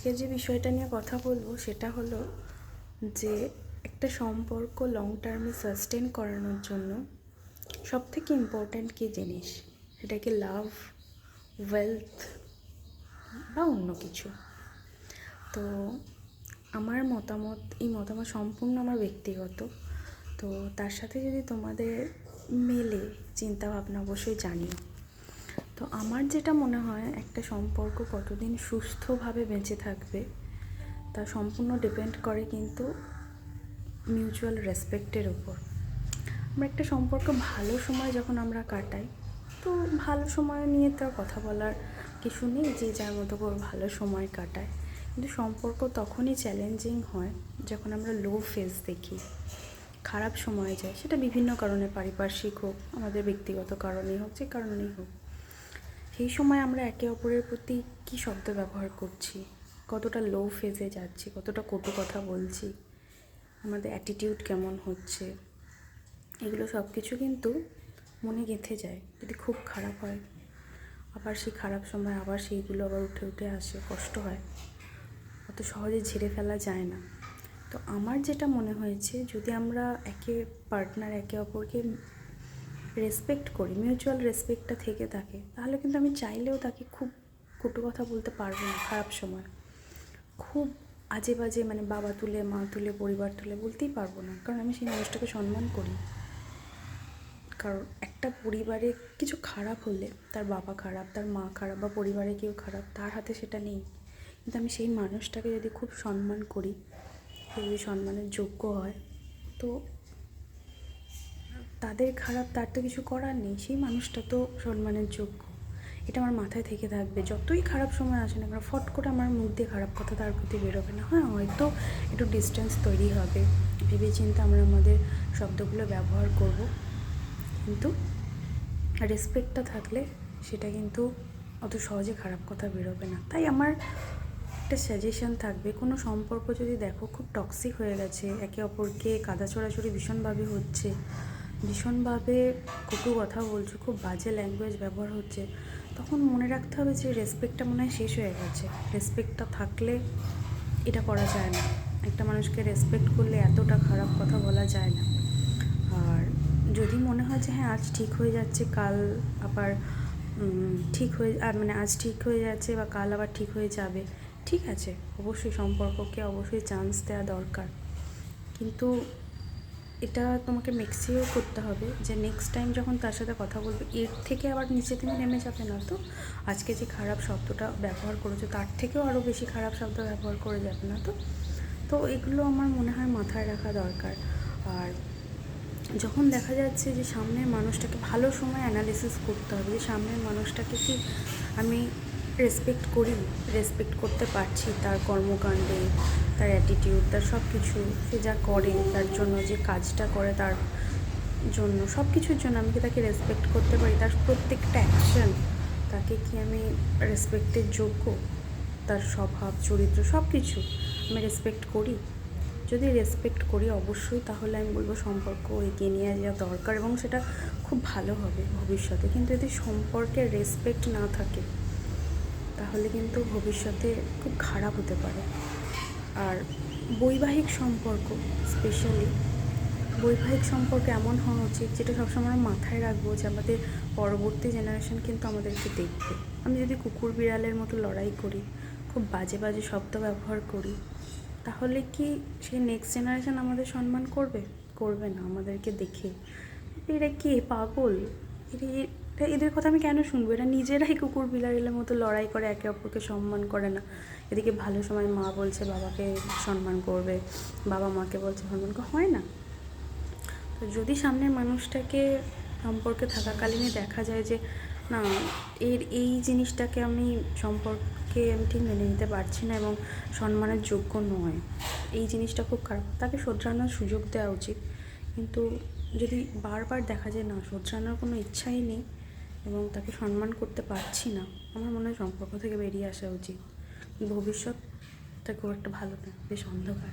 আজকে যে বিষয়টা নিয়ে কথা বলবো সেটা হলো যে একটা সম্পর্ক লং টার্মে সাস্টেন করানোর জন্য সবথেকে ইম্পর্ট্যান্ট কী জিনিস, সেটা কি লাভ, ওয়েলথ বা অন্য কিছু। তো আমার মতামত, এই মতামত সম্পূর্ণ আমার ব্যক্তিগত। তো তার সাথে যদি তোমাদের মেলে চিন্তাভাবনা অবশ্যই জানিও। তো আমার যেটা মনে হয়, একটা সম্পর্ক কতদিন সুস্থভাবে বেঁচে থাকবে তা সম্পূর্ণ ডিপেন্ড করে কিন্তু মিউচুয়াল রেসপেক্টের উপর। আমরা একটা সম্পর্ক ভালো সময় যখন আমরা কাটাই, তো ভালো সময় নিয়ে তো আর কথা বলার কিছু নেই, যে যার মতো করে ভালো সময় কাটায়। কিন্তু সম্পর্ক তখনই চ্যালেঞ্জিং হয় যখন আমরা লো ফেজ দেখি, খারাপ সময় যায়, সেটা বিভিন্ন কারণে, পারিপার্শ্বিক হোক, আমাদের ব্যক্তিগত কারণেই হোক, যে কারণেই হোক। সেই সময় আমরা একে অপরের প্রতি কী শব্দ ব্যবহার করছি, কতটা লো ফেজে যাচ্ছি, কতটা কটু কথা বলছি, আমাদের অ্যাটিটিউড কেমন হচ্ছে, এগুলো সব কিছু কিন্তু মনে গেঁথে যায়। যদি খুব খারাপ হয়, আবার সেই খারাপ সময় আবার সেইগুলো আবার উঠে উঠে আসে, কষ্ট হয়, অত সহজে ঝেড়ে ফেলা যায় না। তো আমার যেটা মনে হয়েছে, যদি আমরা একে অপরকে রেসপেক্ট করি, মিউচুয়াল রেসপেক্টটা থেকে থাকে, তাহলে কিন্তু আমি চাইলেও তাকে খুব কটু কথা বলতে পারবো না। খারাপ সময় খুব আজে বাজে, মানে বাবা তুলে, মা তুলে, পরিবার তুলে বলতেই পারবো না, কারণ আমি সেই মানুষটাকে সম্মান করি। কারণ একটা পরিবারে কিছু খারাপ হলে, তার বাবা খারাপ, তার মা খারাপ, বা পরিবারে কেউ খারাপ, তার হাতে সেটা নেই। কিন্তু আমি সেই মানুষটাকে যদি খুব সম্মান করি, যদি সম্মানের যোগ্য হয়, তো তাদের খারাপ, তার তো কিছু করার নেই, সেই মানুষটা তো সম্মানের যোগ্য। এটা আমার মাথায় থেকে থাকবে। যতই খারাপ সময় আসে না কেন, ফট করে আমার মুখ দিয়ে খারাপ কথা তার প্রতি বেরোবে না। হ্যাঁ, হয়তো একটু ডিস্টেন্স তৈরি হবে, ভেবেচিন্তে আমরা আমাদের শব্দগুলো ব্যবহার করব, কিন্তু রেসপেক্টটা থাকলে সেটা কিন্তু অত সহজে খারাপ কথা বেরোবে না। তাই আমার একটা সাজেশন থাকবে, কোনো সম্পর্ক যদি দেখো খুব টক্সিক হয়ে গেছে, একে অপরকে কাদা ছোড়াছুড়ি ভীষণভাবে হচ্ছে, ভীষণভাবে কটু কথা বলছো, খুব বাজে ল্যাঙ্গুয়েজ ব্যবহার হচ্ছে, তখন মনে রাখতে হবে যে রেসপেক্টটা মনে হয় শেষ হয়ে গেছে। রেসপেক্টটা থাকলে এটা করা যায় না। একটা মানুষকে রেসপেক্ট করলে এতটা খারাপ কথা বলা যায় না। আর যদি মনে হয় যে হ্যাঁ আজ ঠিক হয়ে যাচ্ছে, কাল আবার আজ ঠিক হয়ে যাচ্ছে বা কাল আবার ঠিক হয়ে যাবে, ঠিক আছে, অবশ্যই সম্পর্ককে অবশ্যই চান্স দেওয়া দরকার। কিন্তু এটা তোমাকে মেক্সিও করতে হবে যে নেক্সট টাইম যখন তার সাথে কথা বলবে, এর থেকে আবার নিচে তুমি নেমে যাবে না। তো আজকে যে খারাপ শব্দটা ব্যবহার করেছো, তার থেকেও আরও বেশি খারাপ শব্দ ব্যবহার করে যাবে না। তো এগুলো আমার মনে হয় মাথায় রাখা দরকার। আর যখন দেখা যাচ্ছে যে সামনের মানুষটাকে, ভালো সময় অ্যানালিসিস করতে হবে যে সামনের মানুষটাকে কি আমি রেসপেক্ট করি, রেসপেক্ট করতে পারছি, তার কর্মকাণ্ডে, তার অ্যাটিটিউড, তার সব কিছু, সে যা করে, তার জন্য যে কাজটা করে, তার জন্য সব কিছুর জন্য আমি কি তাকে রেসপেক্ট করতে পারি, তার প্রত্যেকটা অ্যাকশন, তাকে কি আমি রেসপেক্টের যোগ্য, তার স্বভাব চরিত্র সব কিছু আমি রেসপেক্ট করি। যদি রেসপেক্ট করি অবশ্যই, তাহলে আমি বলবো সম্পর্ক এগিয়ে নিয়ে যাওয়া দরকার, এবং সেটা খুব ভালো হবে ভবিষ্যতে। কিন্তু যদি সম্পর্কে রেসপেক্ট না থাকে, তাহলে কিন্তু ভবিষ্যতে খুব খারাপ হতে পারে। আর বৈবাহিক সম্পর্ক, স্পেশালি বৈবাহিক সম্পর্ক এমন হওয়া উচিত যেটা সবসময় মাথায় রাখবো যে আমাদের পরবর্তী জেনারেশন কিন্তু আমাদেরকে দেখবে। আমি যদি কুকুর বিড়ালের মতো লড়াই করি, খুব বাজে বাজে শব্দ ব্যবহার করি, তাহলে কি সেই নেক্সট জেনারেশন আমাদের সম্মান করবে? করবে না। আমাদেরকে দেখে এরা কে, পাগল, এদের কথা আমি কেন শুনবো? এরা নিজেরাই কুকুর বিড়ালের মতো লড়াই করে, একে অপরকে সম্মান করে না। এদিকে ভালো সময় মা বলছে বাবাকে সম্মান করবে, বাবা মাকে বলছে সম্মান হয় না। তো যদি সামনের মানুষটাকে সম্পর্কে থাকাকালীনই দেখা যায় যে না, এই জিনিসটাকে আমি সম্পর্কে আমি ঠিক মেনে নিতে পারছি না এবং সম্মানের যোগ্য নয়, এই জিনিসটা খুব খারাপ, তাকে শোধরানোর সুযোগ দেওয়া উচিত। কিন্তু যদি বারবার দেখা যায় না, শোধরানোর কোনো ইচ্ছাই নেই এবং তাকে সম্মান করতে পারছি না, আমার মনে হয় সম্পর্ক থেকে বেরিয়ে আসা উচিত। ভবিষ্যৎটা খুব একটা ভালো না, বেশ অন্ধকার।